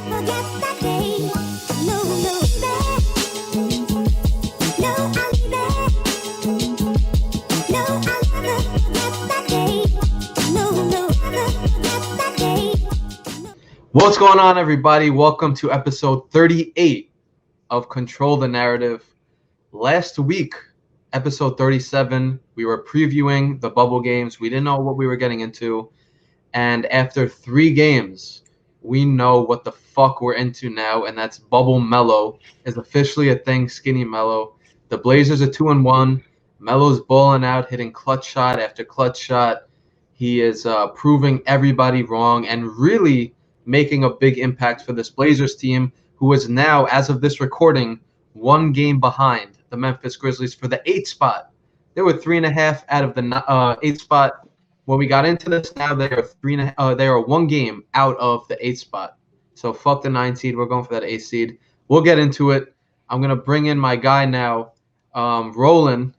What's going on, everybody? Welcome to episode 38 of Control the Narrative. Last week, episode 37, we were previewing the bubble games. We didn't know what we were getting into. And after 3 games, we know what the fuck we're into now, and that's Bubble Melo is officially a thing, Skinny Melo. The Blazers are 2-1. Melo's balling out, hitting clutch shot after clutch shot. He is proving everybody wrong and really making a big impact for this Blazers team, who is now, as of this recording, 1 game behind the Memphis Grizzlies for the 8th spot. They were 3.5 out of the 8th spot when we got into this. Now they are 1 game out of the 8th spot. So fuck the 9 seed. We're going for that 8 seed. We'll get into it. I'm gonna bring in my guy now, Rolin,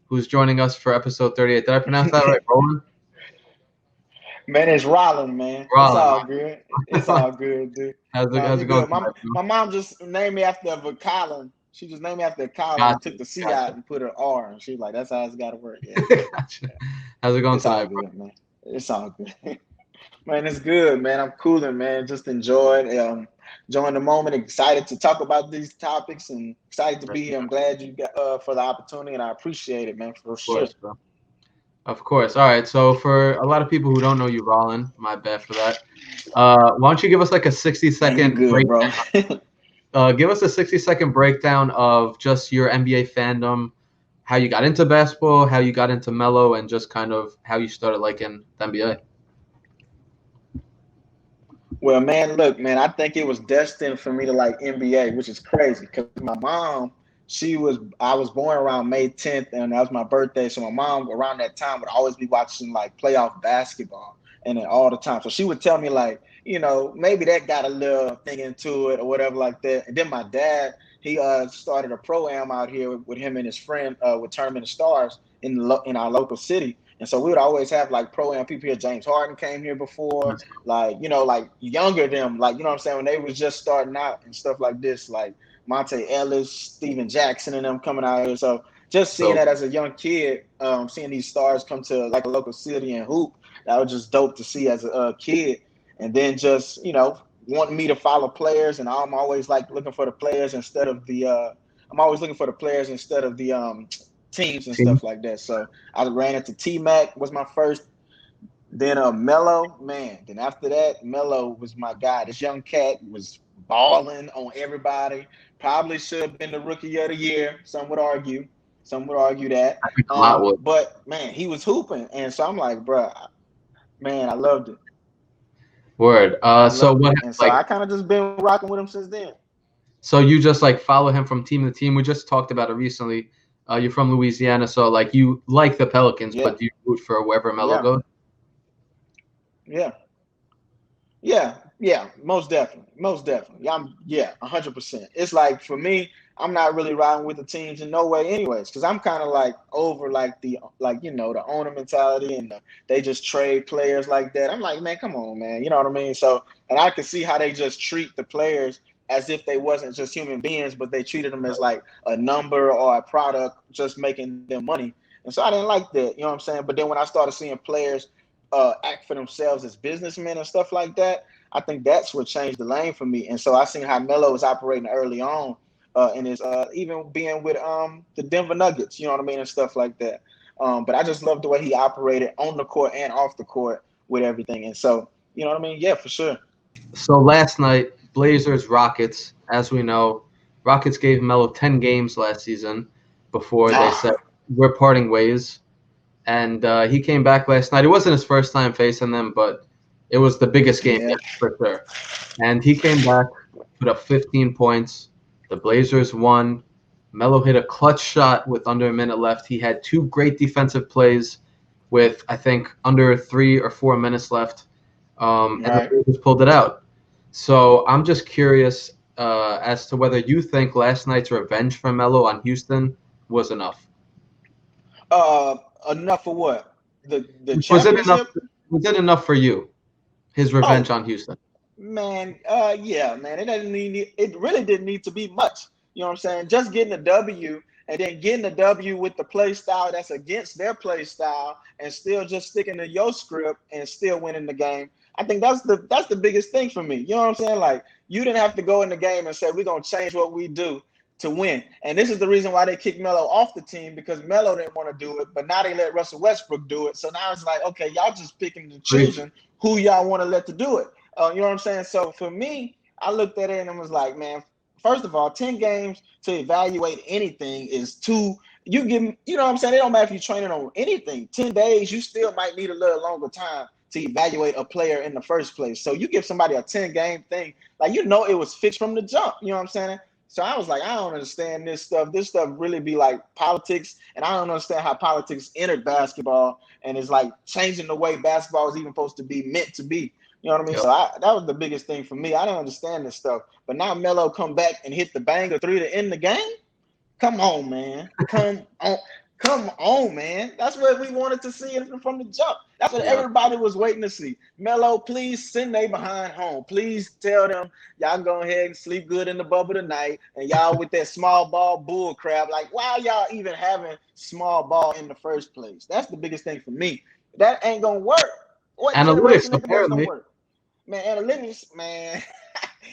who's joining us for episode 38. Did I pronounce that right, Rolin? Man, it's Rolin, man. Rolin. It's all good. It's all good, dude. How's it going? My mom just named me after a Colin. She just named me after Colin and took the C out and put an R. And she's like, that's how it's got to work. Yeah. Gotcha. How's it going tonight, bro? Man. It's all good. Man, it's good, man. I'm cooling, man. Just enjoying the moment. Excited to talk about these topics and excited to be here. I'm glad you got for the opportunity, and I appreciate it, man, for sure. Bro. Of course. All right. So for a lot of people who don't know you, Rolin, my bad for that. Why don't you give us like a 60-second breakdown? Give us a 60-second breakdown of just your NBA fandom, how you got into basketball, how you got into Melo, and just kind of how you started liking the NBA. Well, man, look, man, I think it was destined for me to like NBA, which is crazy because my mom, I was born around May 10th, and that was my birthday. So my mom around that time would always be watching like playoff basketball and then all the time. So she would tell me like, you know, maybe that got a little thing into it or whatever like that. And then my dad, he started a pro-am out here with him and his friend with Tournament of Stars in our local city. And so we would always have like pro-am people here. James Harden came here before, like, you know, like younger them, like, you know what I'm saying, when they was just starting out and stuff like this, like Monte Ellis, Steven Jackson, and them coming out here. So just seeing that as a young kid, seeing these stars come to like a local city and hoop, that was just dope to see as a kid. And then just, you know, wanting me to follow players, and I'm always like looking for the players instead of the teams and stuff like that. So I ran into T-Mac was my first. Then Melo, man. Then after that, Melo was my guy. This young cat was balling on everybody. Probably should have been the rookie of the year. Some would argue that. But man, he was hooping, and so I'm like, bro, man, I loved it. Word. So what? And so I kind of just been rocking with him since then. So you just like follow him from team to team. We just talked about it recently. You're from Louisiana, so like you like the Pelicans, but do you root for wherever Melo goes? Yeah, most definitely. 100%. It's like for me, I'm not really riding with the teams in no way anyways, because I'm kind of like over like the owner mentality and they just trade players like that. I'm like, man, come on, man. You know what I mean? So, and I can see how they just treat the players as if they wasn't just human beings, but they treated them as like a number or a product just making them money. And so I didn't like that, you know what I'm saying? But then when I started seeing players act for themselves as businessmen and stuff like that, I think that's what changed the lane for me. And so I seen how Melo was operating early on and is even being with the Denver Nuggets, you know what I mean, and stuff like that. But I just love the way he operated on the court and off the court with everything. And so, you know what I mean? Yeah, for sure. So last night, Blazers, Rockets, as we know, Rockets gave Melo 10 games last season before they said, we're parting ways. And he came back last night. It wasn't his first time facing them, but it was the biggest game yet for sure. And he came back, put up 15 points. The Blazers won. Melo hit a clutch shot with under a minute left. He had 2 great defensive plays with, I think, under 3 or 4 minutes left. And the Blazers pulled it out. So I'm just curious as to whether you think last night's revenge for Melo on Houston was enough. Enough for what? The championship? Was it enough for you? His revenge on Houston. Man, yeah, man. It really didn't need to be much. You know what I'm saying? Just getting a W and then getting a W with the play style that's against their play style and still just sticking to your script and still winning the game. I think that's the biggest thing for me. You know what I'm saying? Like you didn't have to go in the game and say we're gonna change what we do to win. And this is the reason why they kicked Melo off the team because Melo didn't want to do it, but now they let Russell Westbrook do it. So now it's like, okay, y'all just picking and Preach. choosing who y'all want to let to do it. You know what I'm saying? So for me, I looked at it and I was like, man, first of all, 10 games to evaluate anything is too. You give, you know what I'm saying? It don't matter if you're training on anything. 10 days, you still might need a little longer time to evaluate a player in the first place. So you give somebody a 10-game thing, like you know it was fixed from the jump. You know what I'm saying? So I was like, I don't understand this stuff. This stuff really be like politics, and I don't understand how politics entered basketball and is like changing the way basketball is even supposed to be meant to be. You know what I mean? Yep. So that was the biggest thing for me. I don't understand this stuff. But now Melo come back and hit the banger three to end the game. Come on, man. Come on. Come on, man. That's what we wanted to see from the jump. That's what Yep. everybody was waiting to see. Melo, please send they behind home. Please tell them y'all go ahead and sleep good in the bubble tonight. And y'all with that small ball bull crap. Like, why y'all even having small ball in the first place? That's the biggest thing for me. That ain't gonna work. What Analytics, generation is that's gonna apparently. work? Man, analytics, man.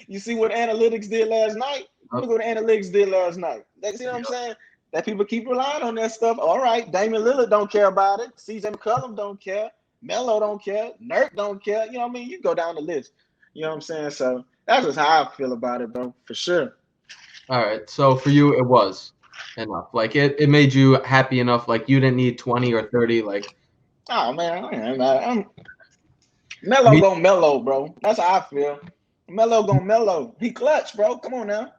You see what analytics did last night? Yep. Look what analytics did last night. You see what I'm Yep. saying? That people keep relying on that stuff. All right, Damian Lillard don't care about it. CJ McCollum don't care. Melo don't care. Nurk don't care. You know what I mean? You go down the list. You know what I'm saying? So that's just how I feel about it, bro. For sure. All right. So for you, it was enough. Like it made you happy enough. Like you didn't need 20 or 30. Like Oh man, I'm Melo me, gon' mellow, bro. That's how I feel. Melo gon' mellow. He clutch, bro. Come on now.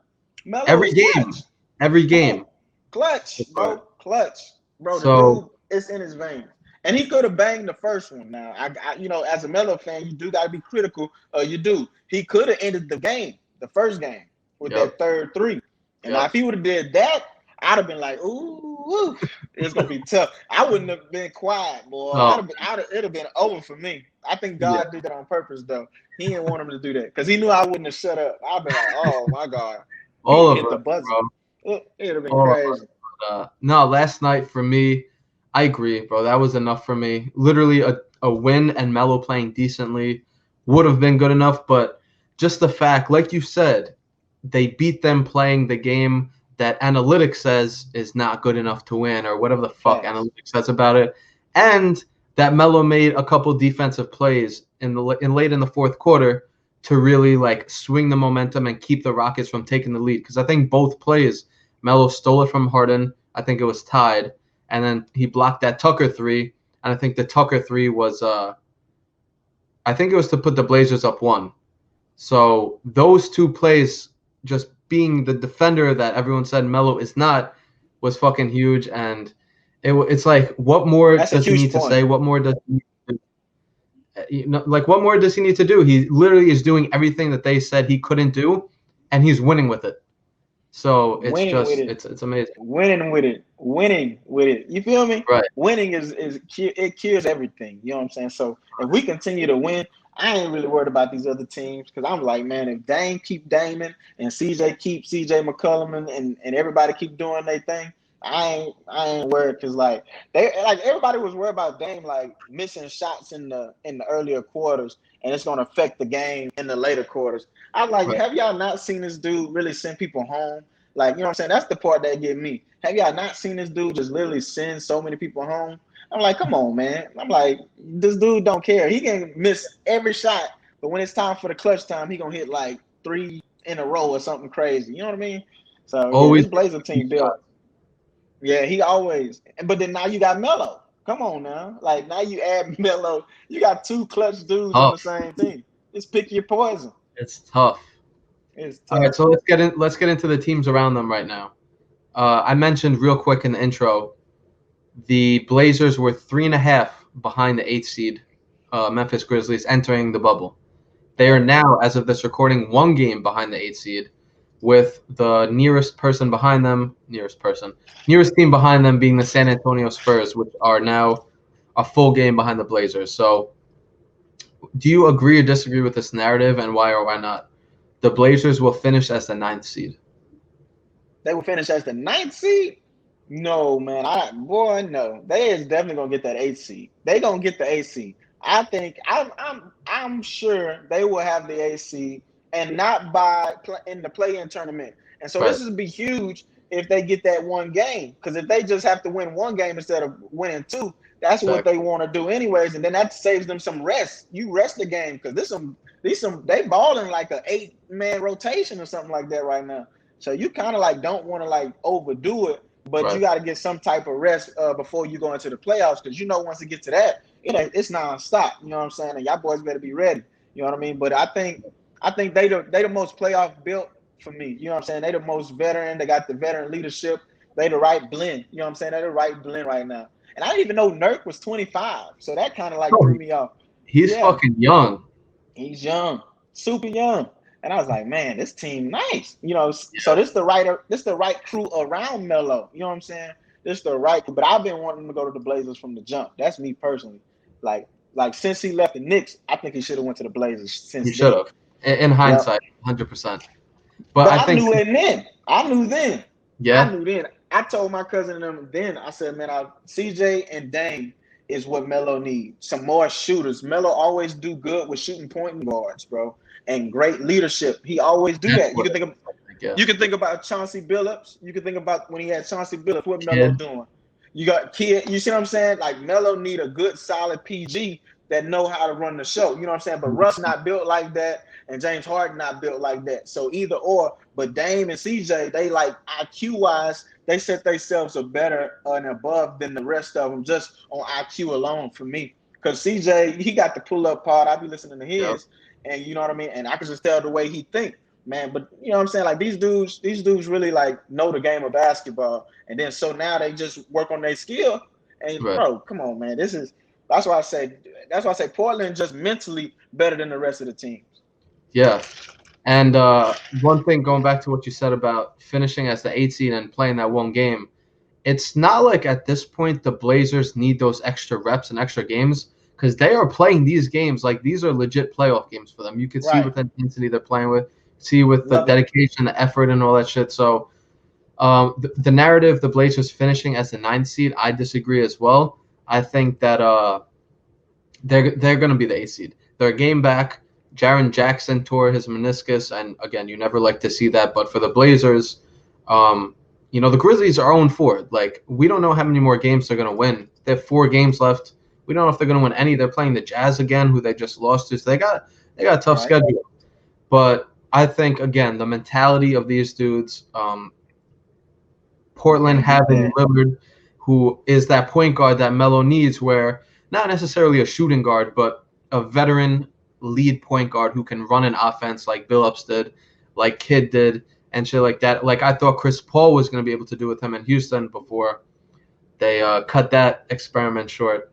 Melo every is clutch. game, every Come on. game. Clutch, bro. Clutch. Bro, the So dude is in his veins. And he could have banged the first one. Now, you know, as a Melo fan, you do got to be critical. You do. He could have ended the game, the first game, with yep, that third three. And now, yep. if he would have did that, I'd have been like, ooh, it's gonna be tough. I wouldn't have been quiet, boy. Oh It'd have been over for me. I think yeah, God did that on purpose, though. He didn't want him to do that because he knew I wouldn't have shut up. I'd be like, oh my God, he all of hit the us, buzzer. bro. It'd have been All of us. crazy. No, last night for me, I agree, bro. That was enough for me. Literally, a win and Melo playing decently would have been good enough. But just the fact, like you said, they beat them playing the game that analytics says is not good enough to win, or whatever the fuck Facts. analytics says about it, and that Melo made a couple defensive plays in late in the fourth quarter to really like swing the momentum and keep the Rockets from taking the lead. Because I think both plays, Melo stole it from Harden. I think it was tied, and then he blocked that Tucker three. And I think the Tucker three was, I think it was to put the Blazers up one. So those two plays, just being the defender that everyone said Melo is not, was fucking huge. And it's like, what more That's a does he huge need to point. say? What more does he need to you know, like what more does he need to do? He literally is doing everything that they said he couldn't do, and he's winning with it. So it's Winning with just it. it's amazing. Winning with it. Winning with it. You feel me? Right. Winning is it cures everything. You know what I'm saying? So if we continue to win, I ain't really worried about these other teams because I'm like, man, if Dame keep Damon and CJ keep CJ McCollum and everybody keep doing their thing, I ain't worried because they everybody was worried about Dame like missing shots in the earlier quarters and it's gonna affect the game in the later quarters. I'm like, Right. have y'all not seen this dude really send people home? Like, you know what I'm saying? That's the part that get me. Have y'all not seen this dude just literally send so many people home? I'm like, come on, man. I'm like, this dude don't care. He can miss every shot, but when it's time for the clutch time, he gonna hit like 3 in a row or something crazy. You know what I mean? So yeah, Always this Blazer team built. Yeah, he always. But then now you got Melo. Come on now. Like now you add Melo. You got two clutch dudes on the tough. same team. Just pick your poison. It's tough. It's All right, tough. so let's get into the teams around them right now. I mentioned real quick in the intro, the Blazers were 3.5 behind the 8th seed, Memphis Grizzlies, entering the bubble. They are now, as of this recording, 1 game behind the 8th seed, with the nearest team behind them being the San Antonio Spurs, which are now a full game behind the Blazers. So do you agree or disagree with this narrative, and why or why not? The Blazers will finish as the 9th seed. They will finish as the 9th seed? No, man. No. They is definitely gonna get that 8th seed. They gonna get the 8th seed. I think I'm sure they will have the 8th seed and not in the play-in tournament. And so this would be huge if they get that one game. Because if they just have to win one game instead of winning two, that's what they want to do anyways. And then that saves them some rest. You rest the game because they balling like an 8-man rotation or something like that right now. So you kind of like don't want to like overdo it, but you got to get some type of rest before you go into the playoffs, because once it gets to that, it's nonstop. You know what I'm saying? And y'all boys better be ready. You know what I mean? But I think they the most playoff built for me. You know what I'm saying? They the most veteran. They got the veteran leadership. They the right blend. You know what I'm saying? They the right blend right now. And I didn't even know Nurk was 25, so that kind of like threw me off. He's fucking young. He's young, super young. And I was like, man, this team nice. So this the right crew around Melo. You know what I'm saying? This the right crew. But I've been wanting to go to the Blazers from the jump. That's me personally. Like since he left the Knicks, I think he should have went to the Blazers since he should have. In hindsight, 100%. But I think knew it then. I knew then. Yeah. I knew then. I told my cousin and them then, I said, man, CJ and Dame is what Melo needs. Some more shooters. Melo always do good with shooting point guards, bro. And great leadership. He always do that. You can think about Chauncey Billups. You can think about when he had Chauncey Billups, what Melo doing. You got Kid. You see what I'm saying? Like Melo need a good, solid PG that know how to run the show. You know what I'm saying? But Russ not built like that, and James Harden not built like that. So either or. But Dame and CJ, they like IQ wise, they set themselves a better and above than the rest of them just on IQ alone for me. Because CJ, he got the pull up part. I be listening to his. And you know what I mean? And I can just tell the way he think, man. But you know what I'm saying? Like these dudes really like know the game of basketball. And then so now they just work on their skill. And bro, come on, man. That's why I say Portland just mentally better than the rest of the teams. Yeah. And one thing, going back to what you said about finishing as the 8th seed and playing that one game, it's not like at this point the Blazers need those extra reps and extra games, because they are playing these games like these are legit playoff games for them. You can see with the intensity they're playing with, see with the dedication, the effort, and all that shit. So the narrative, the Blazers finishing as the 9th seed, I disagree as well. I think that they're going to be the 8th seed. They're a game back. Jaren Jackson tore his meniscus, and again, you never like to see that. But for the Blazers, the Grizzlies are 0-4. Like, we don't know how many more games they're going to win. They have 4 games left. We don't know if they're going to win any. They're playing the Jazz again, who they just lost to. So they got a tough schedule. But I think, again, the mentality of these dudes, Portland having Lillard, who is that point guard that Melo needs, where not necessarily a shooting guard, but a veteran lead point guard who can run an offense like Billups did, like Kidd did, and shit like that. Like I thought Chris Paul was going to be able to do with him in Houston before they cut that experiment short.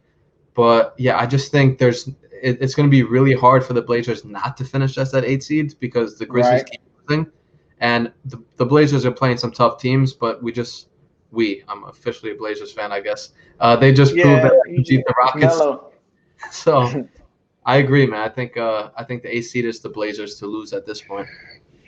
But yeah, I just think it's going to be really hard for the Blazers not to finish as that 8 seed, because the Grizzlies keep losing, and the Blazers are playing some tough teams. But I'm officially a Blazers fan, I guess. They just proved that they can beat the Rockets. Mellow. So I agree, man. I think the 8th seed is the Blazers to lose at this point.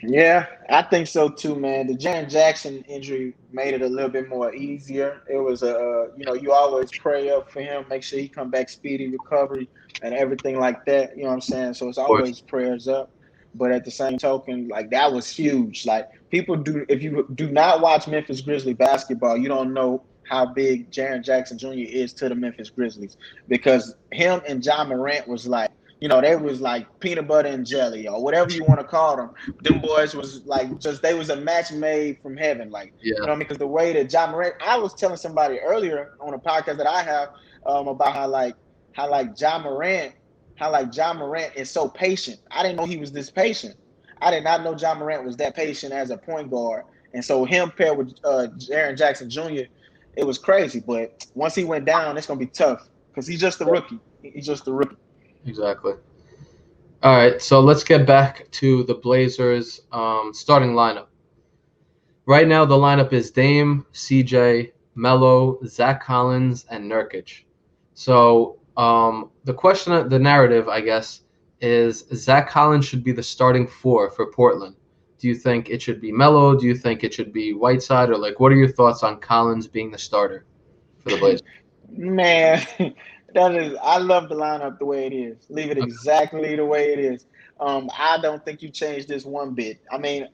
Yeah, I think so too, man. The Jaren Jackson injury made it a little bit more easier. It was you always pray up for him, make sure he come back speedy recovery and everything like that. You know what I'm saying? So it's always prayers up. But at the same token, like that was huge. Like if you do not watch Memphis Grizzlies basketball, you don't know how big Jaren Jackson Jr. is to the Memphis Grizzlies, because him and Ja Morant was like, they was like peanut butter and jelly or whatever you want to call them. Them boys was like they was a match made from heaven. Like, you know what I mean? Because the way that Ja Morant, I was telling somebody earlier on a podcast that I have about how Ja Morant is so patient. I didn't know he was this patient. I did not know Ja Morant was that patient as a point guard. And so him paired with Jaren Jackson Jr., it was crazy. But once he went down, it's going to be tough because he's just a rookie. He's just a rookie. Exactly. All right, so let's get back to the Blazers starting lineup. Right now, the lineup is Dame, CJ, Melo, Zach Collins, and Nurkic. So the narrative, I guess, is Zach Collins should be the starting four for Portland. Do you think it should be Melo? Do you think it should be Whiteside? Or like, what are your thoughts on Collins being the starter for the Blazers? Man, I love the lineup the way it is. Leave it exactly the way it is. I don't think you change this one bit. I mean,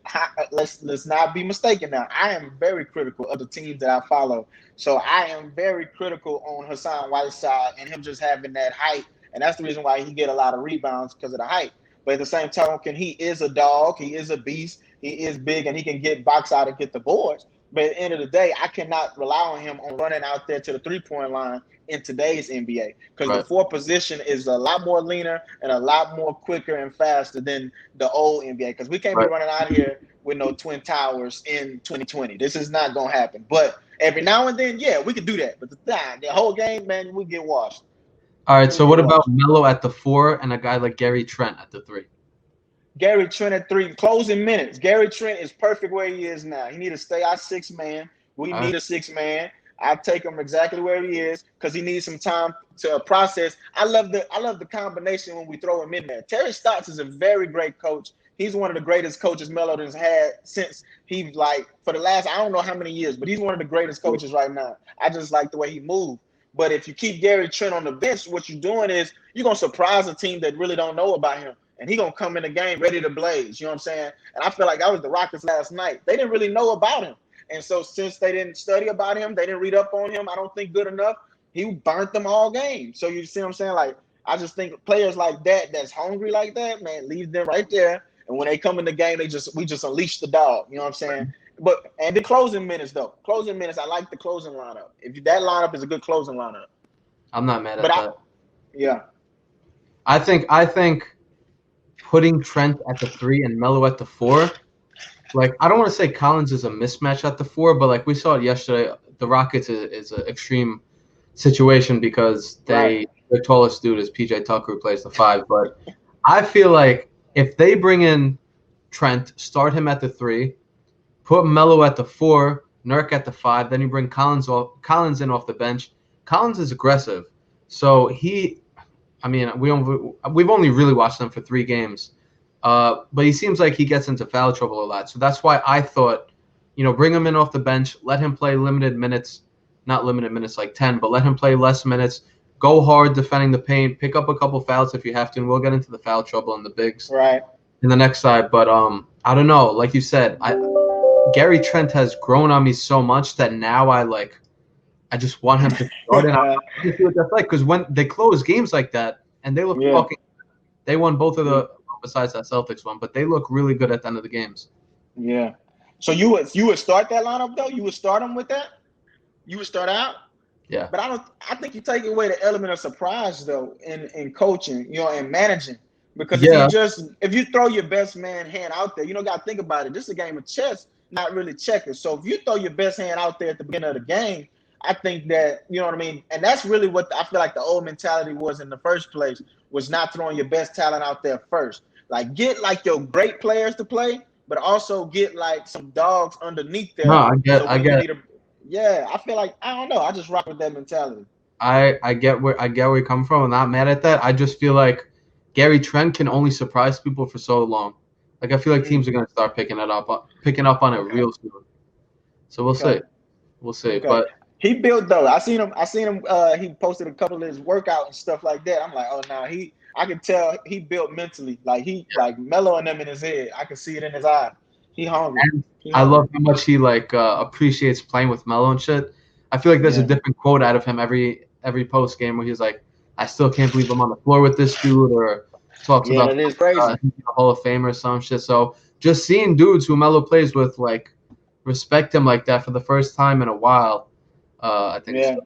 let's not be mistaken now. I am very critical of the teams that I follow. So I am very critical on Hassan Whiteside and him just having that height. And that's the reason why he get a lot of rebounds, because of the height. But at the same token, he is a dog. He is a beast. He is big, and he can get box out and get the boards. But at the end of the day, I cannot rely on him on running out there to the three-point line in today's NBA, because the four position is a lot more leaner and a lot more quicker and faster than the old NBA, because we can't be running out here with no Twin Towers in 2020. This is not going to happen. But every now and then, yeah, we could do that. But the whole game, man, we get washed. All right, so what about Melo at the four and a guy like Gary Trent at the three? Gary Trent at three, closing minutes. Gary Trent is perfect where he is now. He need to stay our six man. We need a six man. I take him exactly where he is, because he needs some time to process. I love the combination when we throw him in there. Terry Stotts is a very great coach. He's one of the greatest coaches Melo has had since he, like, for the last, I don't know how many years, but he's one of the greatest coaches right now. I just like the way he moved. But if you keep Gary Trent on the bench, what you're doing is you're going to surprise a team that really don't know about him. And he's going to come in the game ready to blaze. You know what I'm saying? And I feel like that was the Rockets last night. They didn't really know about him. And so since they didn't study about him, they didn't read up on him, I don't think good enough, he burnt them all game. So you see what I'm saying? Like, I just think players like that, that's hungry like that, man, leave them right there. And when they come in the game, we just unleash the dog. You know what I'm saying? And the closing minutes, though. Closing minutes, I like the closing lineup. If that lineup is a good closing lineup. I'm not mad at that. Yeah. I think putting Trent at the three and Melo at the four, like, I don't want to say Collins is a mismatch at the four, but like we saw it yesterday, the Rockets is an extreme situation because their tallest dude is PJ Tucker, who plays the five. But I feel like if they bring in Trent, start him at the three, put Melo at the four, Nurk at the five, then you bring Collins in off the bench. Collins is aggressive, so we've only really watched him for 3 games. But he seems like he gets into foul trouble a lot. So that's why I thought, bring him in off the bench, let him play limited minutes, not limited minutes like 10, but let him play less minutes, go hard defending the paint, pick up a couple fouls if you have to, and we'll get into the foul trouble and the bigs in the next side. But I don't know. Like you said, Gary Trent has grown on me so much that now I just want him to start it. I see what that's like, because when they close games like that and they look fucking – they won both of the – besides that Celtics one, but they look really good at the end of the games. Yeah. So you would start that lineup though? You would start them with that? You would start out? Yeah. But I think you take away the element of surprise though in coaching, and managing. Because if you throw your best man hand out there, gotta think about it. This is a game of chess, not really checkers. So if you throw your best hand out there at the beginning of the game, I think that, you know what I mean? And that's really what I feel like the old mentality was in the first place, was not throwing your best talent out there first. Like, get like your great players to play, but also get like some dogs underneath there. No, I get. I feel like, I don't know. I just rock with that mentality. I get where you come from. I'm not mad at that. I just feel like Gary Trent can only surprise people for so long. Like, I feel like teams are going to start picking up on it real soon. So we'll see. We'll see. Okay. But he built though. I seen him. He posted a couple of his workouts and stuff like that. I'm like, oh no, I can tell he built mentally. Like like Melo and them in his head. I can see it in his eye. He hungry. I love how much he appreciates playing with Melo and shit. I feel like there's a different quote out of him every post game where he's like, I still can't believe I'm on the floor with this dude, or talks about that is crazy. Hall of Fame or some shit. So just seeing dudes who Melo plays with respect him like that for the first time in a while, I think.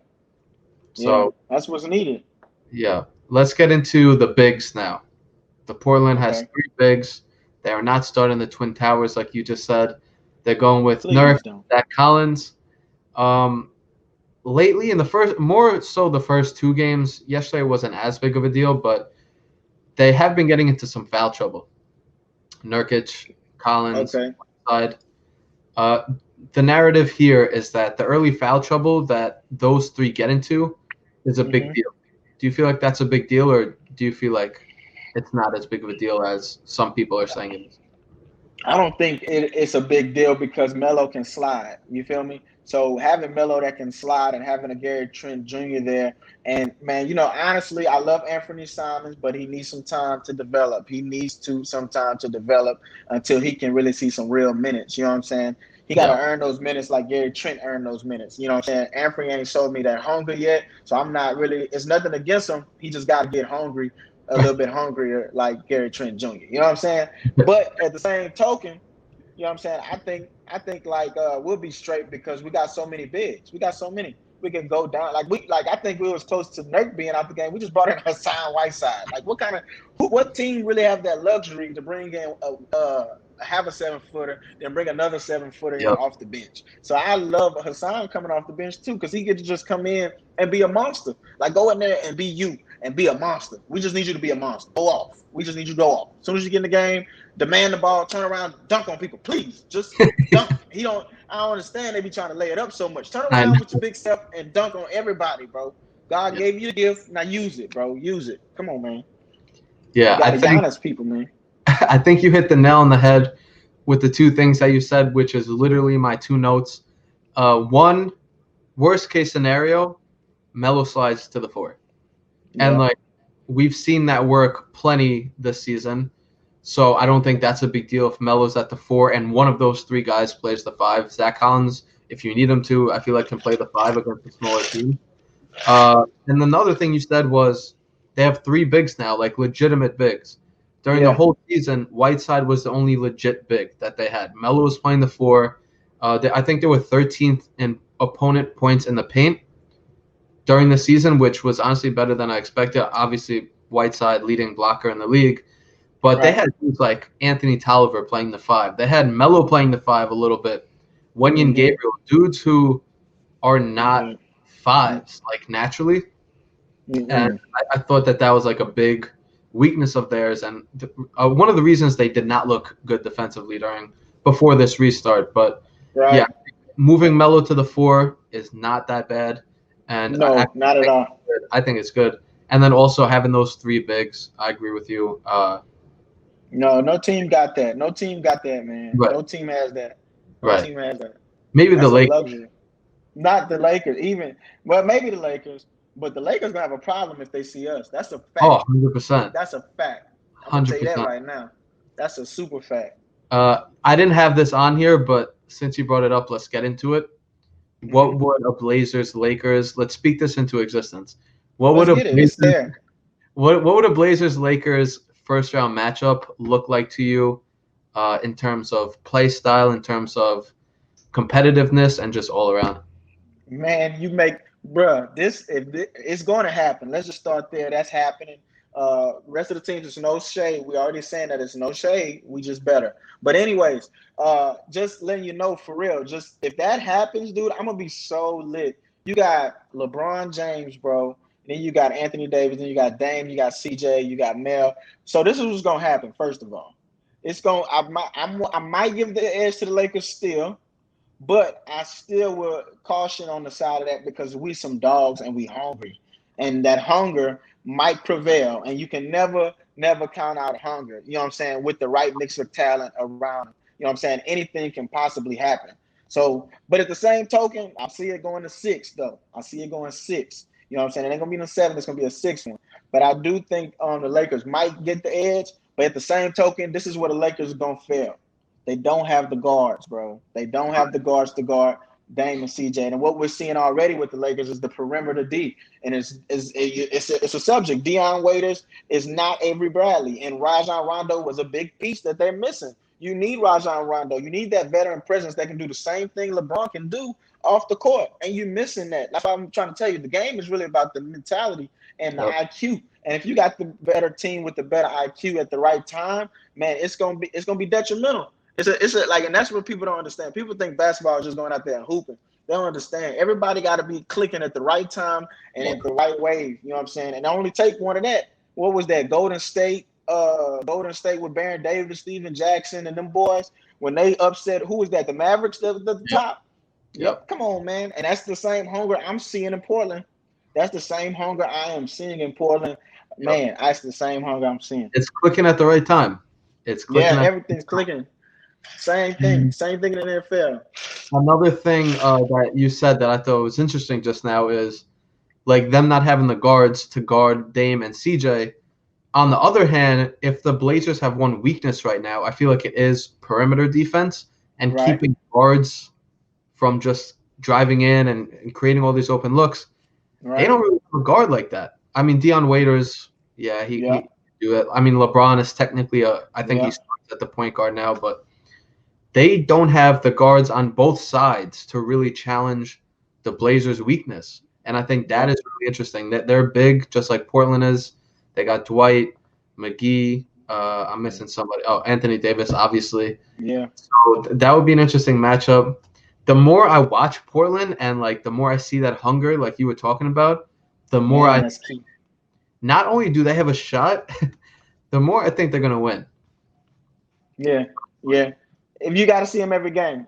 So that's what's needed. Yeah. Let's get into the bigs now. The Portland has 3 bigs. They are not starting the Twin Towers like you just said. They're going with Nurk, Zach Collins. Lately, more so the first 2 games, yesterday wasn't as big of a deal, but they have been getting into some foul trouble. Nurkic, Collins, side. The narrative here is that the early foul trouble that those 3 get into is a big deal. Do you feel like that's a big deal, or do you feel like it's not as big of a deal as some people are saying it is. I don't think it's a big deal because Melo can slide. You feel me? So having Melo that can slide and having a Gary Trent Jr. there, and man, honestly, I love Anthony Simons, but he needs some time to develop. He needs some time to develop until he can really see some real minutes. You know what I'm saying? He got to Yeah. earn those minutes like Gary Trent earned those minutes. You know what I'm saying? Anthony ain't showed me that hunger yet, so I'm not really. It's nothing against him. He just got to get hungry, a little bit hungrier, like Gary Trent Jr. You know what I'm saying? But at the same token, you know what I'm saying? I think like we'll be straight because we got so many bigs. We got so many. We can go down. I think we was close to Nurk being out the game. We just brought in Hassan Whiteside. Like what team really have that luxury to bring in have a 7-footer, then bring another 7-footer in Yep. off the bench? So I love Hassan coming off the bench too, because he get to just come in and be a monster. Like go in there and be you and be a monster. We just need you to be a monster. Go off. We just need you to go off. As soon as you get in the game, demand the ball, turn around, dunk on people. Please, just dunk. I don't understand they be trying to lay it up so much. Turn I around know. with your big step and dunk on everybody, bro. God gave you the gift. Now use it, bro. Use it. Come on, man. Yeah, You got to Giannis people, man. I think you hit the nail on the head with the two things that you said, which is literally my two notes. One, worst case scenario, Melo slides to the 4. And Yeah. we've seen that work plenty this season. So I don't think that's a big deal if Melo's at the 4 and one of those 3 guys plays the 5. Zach Collins, if you need him to, I feel like can play the 5 against a smaller team. And another thing you said was they have 3 bigs now, like legitimate bigs. During the whole season, Whiteside was the only legit big that they had. Melo was playing the 4. I think they were 13th in opponent points in the paint during the season, which was honestly better than I expected. Obviously, Whiteside leading blocker in the league. But they had dudes like Anthony Tolliver playing the 5. They had Melo playing the 5 a little bit. Wenyen Gabriel, dudes who are not 5s, like naturally. And I thought that was like a big weakness of theirs. And one of the reasons they did not look good defensively before this restart. But yeah, moving Melo to the 4 is not that bad. And no, not at all. I think it's good. And then also having those 3 bigs, I agree with you. No team got that. No team got that, man. Right. No team has that. No Right. team has that. Maybe That's the Lakers. Luxury. Not the Lakers, even. Well, maybe the Lakers, but the Lakers gonna have a problem if they see us. That's a fact. Oh, 100%. That's a fact. I'm gonna tell you that 100%. right now. That's a super fact. I didn't have this on here, but since you brought it up, let's get into it. What would a Blazers Lakers? Let's speak this into existence. What would a Blazers Lakers first round matchup look like to you, in terms of play style, in terms of competitiveness, and just all around? Man, it's going to happen. Let's just start there. That's happening. Rest of the teams, it's no shade. We already saying that it's no shade. We just better. But anyways, just letting you know for real. Just if that happens, dude, I'm gonna be so lit. You got LeBron James, bro. Then you got Anthony Davis. Then you got Dame. You got CJ. You got Mel. So this is what's gonna happen. First of all, I might give the edge to the Lakers still. But I still will caution on the side of that because we some dogs and we hungry. And that hunger might prevail. And you can never count out hunger. You know what I'm saying? With the right mix of talent around. You know what I'm saying? Anything can possibly happen. So, but at the same token, I see it going to 6, though. I see it going 6. You know what I'm saying? It ain't going to be no 7. It's going to be a 6 one. But I do think the Lakers might get the edge. But at the same token, this is where the Lakers are going to fail. They don't have the guards, bro. They don't have the guards to guard Dame and CJ. And what we're seeing already with the Lakers is the perimeter D. And it's a subject. Dion Waiters is not Avery Bradley. And Rajon Rondo was a big piece that they're missing. You need Rajon Rondo. You need that veteran presence that can do the same thing LeBron can do off the court. And you're missing that. That's why I'm trying to tell you. The game is really about the mentality and the IQ. And if you got the better team with the better IQ at the right time, man, it's gonna be detrimental. It's like, and that's what people don't understand. People think basketball is just going out there and hooping. They don't understand. Everybody got to be clicking at the right time and at the right wave. You know what I'm saying? And only take one of that. What was that? Golden State with Baron Davis, Steven Jackson, and them boys when they upset. Who was that? The Mavericks at the top. Yep. Come on, man. And that's the same hunger I'm seeing in Portland. That's the same hunger I am seeing in Portland. Man, that's the same hunger I'm seeing. It's clicking at the right time. It's Yeah, clicking at everything's clicking. Same thing. Same thing in the NFL. another thing that you said that I thought was interesting just now is like them not having the guards to guard Dame and CJ. On the other hand, if the Blazers have one weakness right now, I feel like it is perimeter defense and Right. keeping guards from just driving in and creating all these open looks. They Right. don't really have a guard like that. I mean, Dion Waiters, yeah, he can do it. I mean, LeBron is technically I think he starts at the point guard now, but they don't have the guards on both sides to really challenge the Blazers' weakness. And I think that is really interesting. That they're big, just like Portland is. They got Dwight, McGee. I'm missing somebody. Oh, Anthony Davis, obviously. Yeah. So that would be an interesting matchup. The more I watch Portland and like the more I see that hunger, like you were talking about, the more that's key. not only do they have a shot, the more I think they're gonna win. Yeah. If you got to see them every game,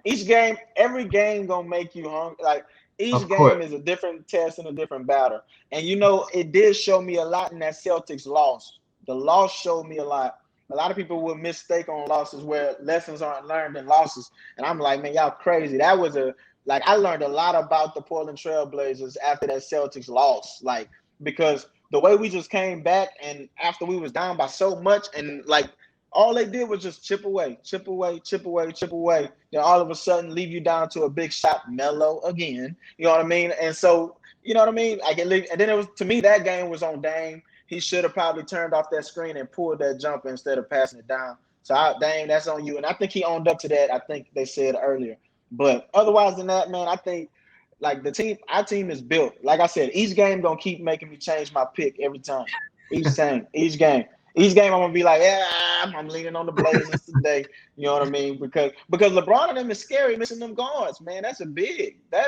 every game gonna make you hungry. Like each game is a different test and a different battle. And it did show me a lot in that Celtics loss. The loss showed me a lot. A lot of people will mistake on losses where lessons aren't learned in losses. And I'm like, man, y'all crazy. That was I learned a lot about the Portland Trail Blazers after that Celtics loss. Like, because the way we just came back and after we was down by so much and like all they did was just chip away. Then all of a sudden leave you down to a big shot, Melo again. You know what I mean? And so, you know what I mean? And then it was, to me, that game was on Dame. He should have probably turned off that screen and pulled that jumper instead of passing it down. So, Dame, that's on you. And I think he owned up to that. I think they said earlier. But otherwise than that, man, I think like our team is built. Like I said, each game gonna keep making me change my pick every time. Each game. Each game I'm gonna be like, yeah, I'm leaning on the Blazers today. You know what I mean? Because LeBron and them is scary missing them guards, man. That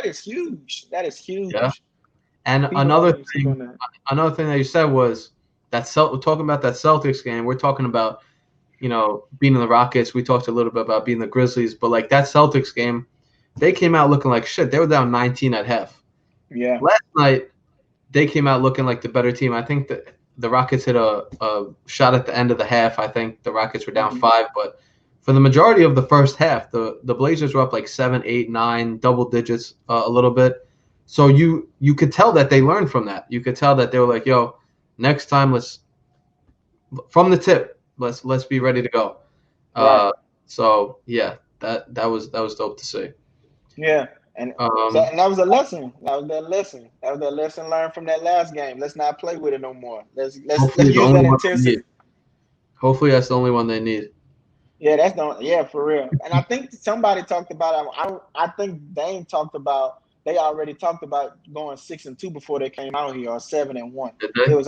is huge. Yeah. And another thing that you said was that talking about that Celtics game, we're talking about, beating the Rockets. We talked a little bit about beating the Grizzlies, but like that Celtics game, they came out looking like shit. They were down 19 at half. Yeah. Last night, they came out looking like the better team. I think that the Rockets hit a shot at the end of the half. I think the Rockets were down 5, but for the majority of the first half, the Blazers were up like 7, 8, 9, double digits a little bit. So you could tell that they learned from that. You could tell that they were like, yo, next time let's be ready to go. Right. So yeah, that was dope to see. Yeah. And that was a lesson. That was that lesson learned from that last game. Let's not play with it no more. Let's use that intensity. Hopefully that's the only one they need. Yeah, for real. And I think somebody talked about I think Dame talked about they already talked about going 6-2 before they came out here, or 7-1. It was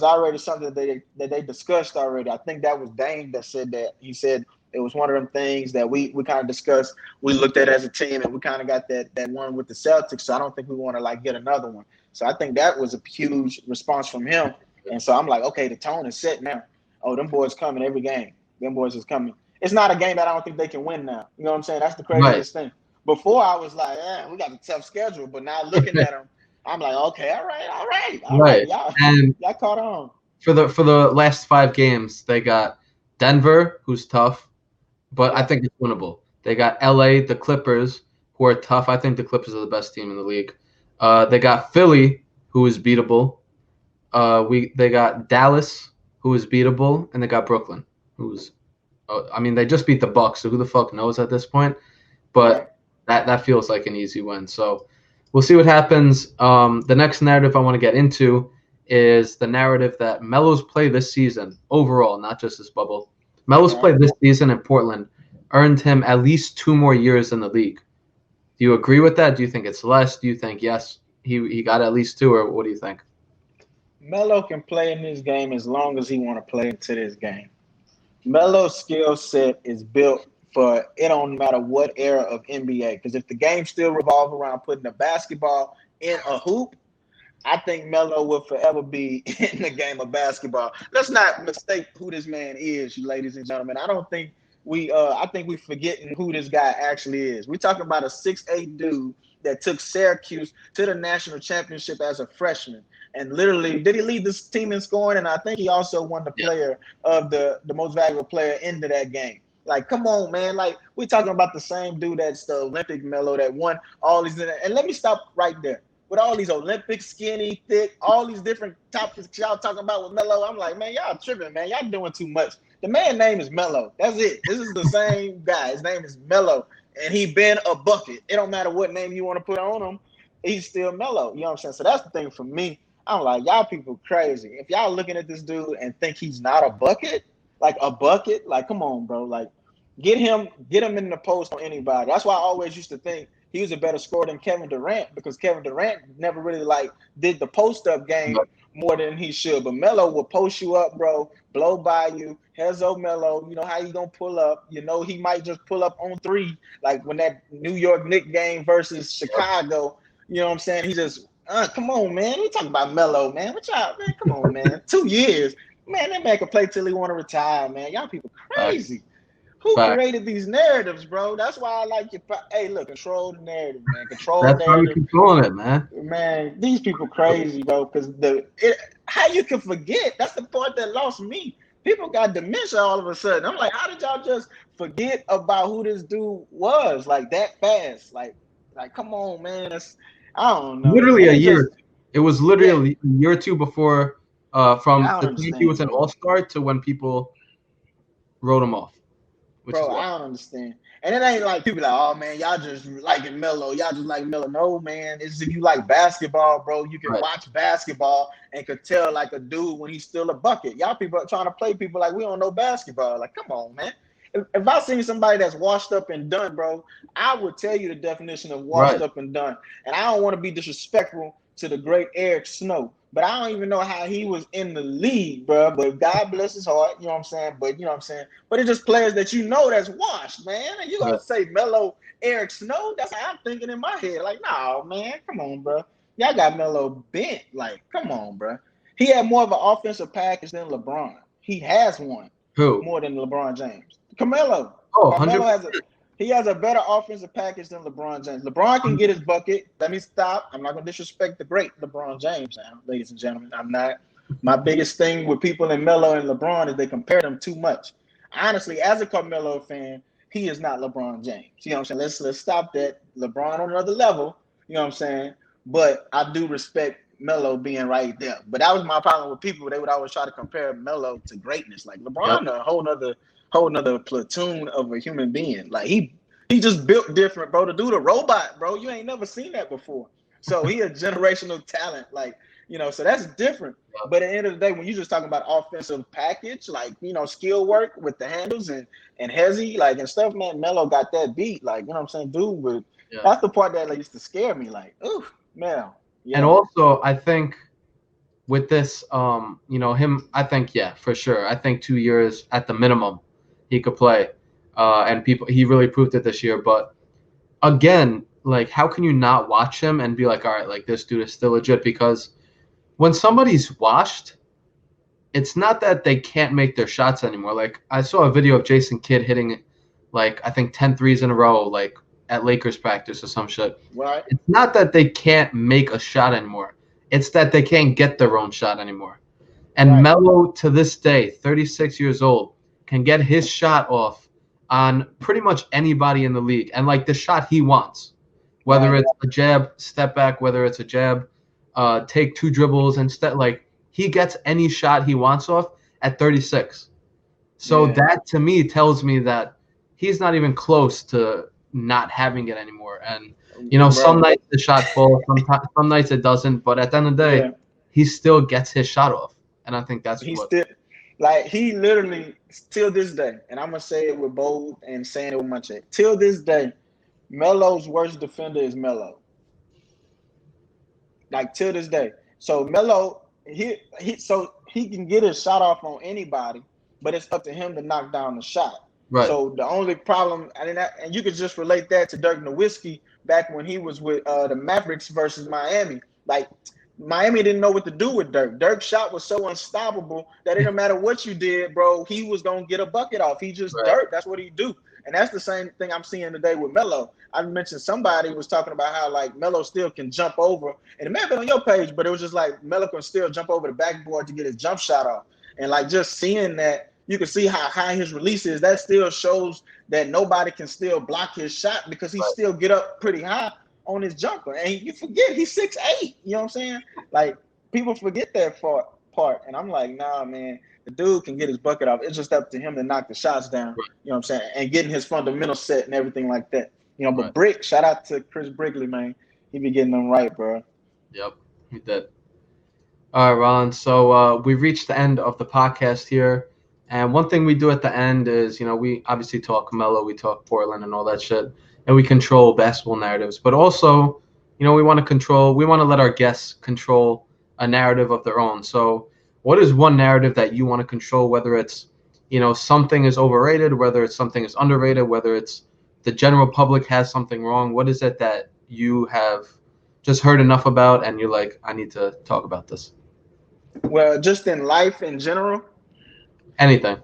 already something that they discussed already. I think that was Dame that said that. He said it was one of them things that we kind of discussed. We looked at as a team, and we kind of got that one with the Celtics. So I don't think we want to like get another one. So I think that was a huge response from him. And so I'm like, okay, the tone is set now. Oh, them boys coming every game. Them boys is coming. It's not a game that I don't think they can win now. You know what I'm saying? That's the craziest thing. Before I was like, we got a tough schedule, but now looking at them, I'm like, okay, all right. Y'all caught on. For the last 5 games, they got Denver, who's tough, but I think it's winnable. They got LA, the Clippers, who are tough. I think the Clippers are the best team in the league. They got Philly, who is beatable. They got Dallas, who is beatable, and they got Brooklyn, who's they just beat the Bucks, so who the fuck knows at this point? But that feels like an easy win. So we'll see what happens. The next narrative I want to get into is the narrative that Melo's play this season overall, not just this bubble. Melo's play this season in Portland earned him at least 2 more years in the league. Do you agree with that? Do you think it's less? Do you think, yes, he got at least 2, or what do you think? Melo can play in this game as long as he want to play into this game. Melo's skill set is built for it don't matter what era of NBA. Because if the game still revolves around putting a basketball in a hoop, I think Melo will forever be in the game of basketball. Let's not mistake who this man is, you ladies and gentlemen. I think we're forgetting who this guy actually is. We're talking about a 6'8" dude that took Syracuse to the national championship as a freshman. And literally, did he lead this team in scoring? And I think he also won the player of the most valuable player into that game. Like, come on, man. Like, we're talking about the same dude that's the Olympic Melo that won all these. And let me stop right there. With all these Olympic, skinny, thick, all these different topics y'all talking about with Melo, I'm like, man, y'all tripping, man. Y'all doing too much. The man's name is Melo. That's it. This is the same guy. His name is Melo, and he been a bucket. It don't matter what name you want to put on him. He's still Melo. You know what I'm saying? So that's the thing for me. I'm like, y'all people crazy. If y'all looking at this dude and think he's not a bucket, like come on, bro. Like, get him in the post on anybody. That's why I always used to think he was a better scorer than Kevin Durant, because Kevin Durant never really did the post up game more than he should. But Melo will post you up, bro, blow by you. Hezo Melo, you know how you gonna pull up. You know he might just pull up on three, like when that New York Knicks game versus Chicago. You know what I'm saying? He just come on, man. We talking about Melo, man. What y'all, man? Come on, man. 2 years, man. That man can play till he want to retire, man. Y'all people crazy. Who created these narratives, bro? That's why I like your. Hey, look, control the narrative, man. Control the narrative. That's how you controlling it, man. Man, these people crazy, bro. Because how you can forget? That's the part that lost me. People got dementia all of a sudden. I'm like, how did y'all just forget about who this dude was like that fast? Like, come on, man. I don't know. Literally a year. It was literally a year or two before, from the time he was an all-star to when people wrote him off. Bro, I don't understand. And it ain't like people like, oh man, y'all just liking Melo. Y'all just like Melo. No, man. It's if you like basketball, bro. You can watch basketball and could tell like a dude when he's still a bucket. Y'all people are trying to play people like we don't know basketball. Like, come on, man. If I seen somebody that's washed up and done, bro, I would tell you the definition of washed up and done. And I don't want to be disrespectful to the great Eric Snow, but I don't even know how he was in the league, bro. But God bless his heart, you know what I'm saying? But you know what I'm saying? But it's just players that you know that's washed, man. And you gonna say Melo, Eric Snow? That's how I'm thinking in my head. Like, no, man, come on, bro. Y'all got Melo bent. Like, come on, bro. He had more of an offensive package than LeBron. He has one. Who? More than LeBron James. Carmelo. Oh, Carmelo has a better offensive package than LeBron James. LeBron can get his bucket. Let me stop. I'm not going to disrespect the great LeBron James now, ladies and gentlemen. I'm not. My biggest thing with people in Melo and LeBron is they compare them too much. Honestly, as a Carmelo fan, he is not LeBron James. You know what I'm saying? Let's stop that. LeBron on another level. You know what I'm saying? But I do respect Melo being right there. But that was my problem with people. They would always try to compare Melo to greatness. Like LeBron, a whole nother platoon of a human being. Like he just built different, bro. To do the robot, bro, you ain't never seen that before. So he a generational talent, like, you know, so that's different. But at the end of the day, when you just talking about offensive package, like, you know, skill work with the handles and hezzy, like, and stuff, man, Melo got that beat, like, you know what I'm saying, dude. But that's the part that used to scare me, like, ooh, Mel. Yeah. And also, I think with this, you know, I think, for sure. I think 2 years at the minimum he could play. And he really proved it this year. But again, like, how can you not watch him and be like, all right, like, this dude is still legit? Because when somebody's washed, it's not that they can't make their shots anymore. Like, I saw a video of Jason Kidd hitting, like, I think 10 threes in a row, like, at Lakers practice or some shit. Right. It's not that they can't make a shot anymore. It's that they can't get their own shot anymore. And Melo, to this day, 36 years old, can get his shot off on pretty much anybody in the league. And, like, the shot he wants, whether it's a jab, step back, whether it's a jab, take 2 dribbles, and like, he gets any shot he wants off at 36. So that, to me, tells me that he's not even close to not having it anymore. And, you know, some nights the shot falls, some nights it doesn't. But at the end of the day, he still gets his shot off. And I think that's he literally, till this day, and I'm going to say it with bold and saying it with my chest, till this day, Melo's worst defender is Melo. Like, till this day. So Melo, he can get his shot off on anybody, but it's up to him to knock down the shot. Right. So the only problem, and you could just relate that to Dirk Nowitzki back when he was with the Mavericks versus Miami. Like, Miami didn't know what to do with Dirk. Dirk's shot was so unstoppable that it didn't matter what you did, bro. He was gonna get a bucket off. He just Dirk. That's what he do. And that's the same thing I'm seeing today with Melo. I mentioned somebody was talking about how like Melo still can jump over, and it may have been on your page, but it was just like Melo can still jump over the backboard to get his jump shot off. And like just seeing that, you can see how high his release is. That still shows that nobody can still block his shot because he still get up pretty high on his jumper. And you forget he's 6'8". You know what I'm saying? Like people forget that part. And I'm like, nah, man, the dude can get his bucket off. It's just up to him to knock the shots down. Right. You know what I'm saying? And getting his fundamental set and everything like that. You know, but Right. Brick, shout out to Chris Brickley, man. He be getting them right, bro. Yep, he did. All right, Rolin. So we've reached the end of the podcast here. And one thing we do at the end is, we obviously talk Carmelo, we talk Portland and all that shit, and we control basketball narratives. But also, we want to let our guests control a narrative of their own. So what is one narrative that you want to control, whether it's, something is overrated, whether it's something is underrated, whether it's the general public has something wrong? What is it that you have just heard enough about and you're like, I need to talk about this? Well, just in life in general. Anything.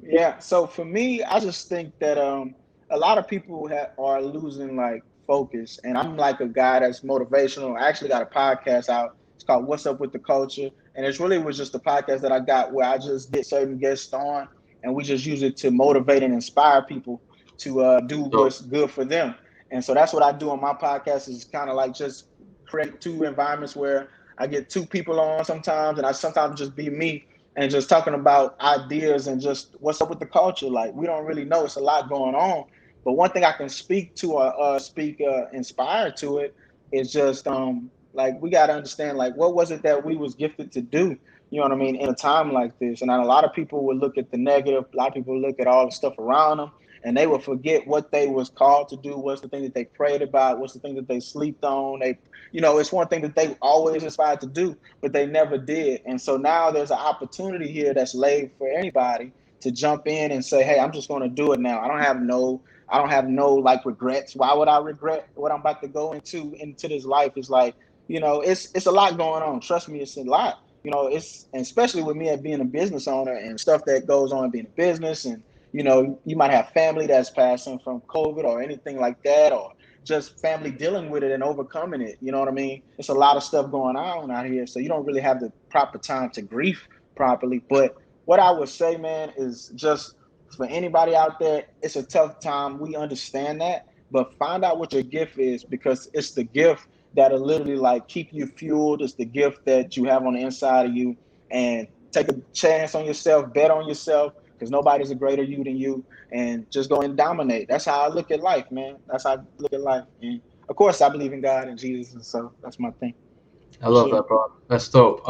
Yeah. So for me, I just think that a lot of people are losing like focus, and I'm like a guy that's motivational. I actually got a podcast out. It's called "What's Up with the Culture," and it's really was just a podcast that I got where I just get certain guests on, and we just use it to motivate and inspire people to do what's good for them. And so that's what I do on my podcast is kind of like just create two environments where I get two people on sometimes, and I sometimes just be me and just talking about ideas and just what's up with the culture. Like we don't really know, it's a lot going on. But one thing I can speak to or inspire to it is just like we got to understand like what was it that we was gifted to do. You know what I mean? In a time like this, and a lot of people would look at the negative. A lot of people look at all the stuff around them, and they would forget what they was called to do. What's the thing that they prayed about? What's the thing that they slept on? It's one thing that they always aspired to do, but they never did. And so now there's an opportunity here that's laid for anybody to jump in and say, hey, I'm just going to do it now. I don't have no like regrets. Why would I regret what I'm about to go into this life? It's like, it's a lot going on. Trust me, it's a lot. And especially with me being a business owner and stuff that goes on being a business, and you might have family that's passing from COVID or anything like that, or just family dealing with it and overcoming it. You know what I mean? It's a lot of stuff going on out here. So you don't really have the proper time to grieve properly. But what I would say, man, is just for anybody out there, it's a tough time. We understand that, but find out what your gift is, because it's the gift that'll literally like keep you fueled. It's the gift that you have on the inside of you, and take a chance on yourself, bet on yourself, because nobody's a greater you than you, and just go and dominate. That's how I look at life, man. That's how I look at life. And of course I believe in God and Jesus, and so that's my thing. I love that, bro. That's dope.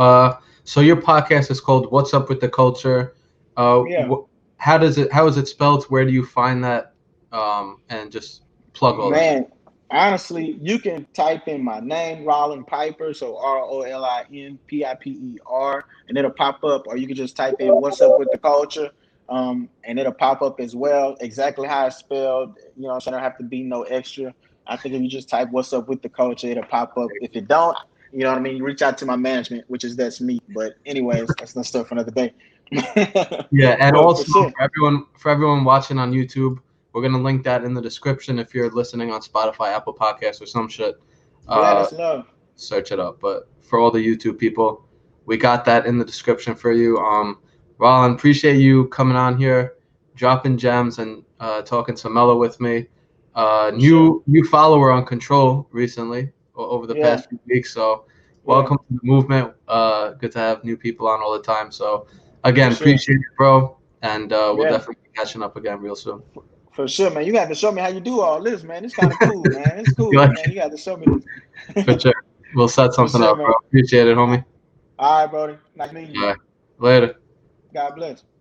So your podcast is called "What's Up with the Culture." How is it spelled? Where do you find that? And just plug all that. Man, honestly, you can type in my name, Rolin Piper, so ROLINPIPER, and it'll pop up. Or you can just type in "What's Up with the Culture," and it'll pop up as well. Exactly how it's spelled. You know, so I don't have to be no extra. I think if you just type "What's Up with the Culture," it'll pop up. If it don't, you know what I mean, you reach out to my management, that's me. But anyways, that's not stuff for another day. Yeah, and also for everyone watching on YouTube, we're gonna link that in the description. If you're listening on Spotify, Apple Podcasts, or some shit, that's love. Search it up. But for all the YouTube people, we got that in the description for you. Rolin, appreciate you coming on here, dropping gems, and talking some Melo with me. New follower on Control recently over the past few weeks. So welcome to the movement. Good to have new people on all the time. So again, appreciate it, bro. And we'll definitely be catching up again real soon. For sure, man. You got to show me how you do all this, man. It's kind of cool, man. It's cool, man. You got to show me this. For sure. We'll set something up, bro. Appreciate it, homie. All right, brody. Nice meeting you. All right. Later. God bless.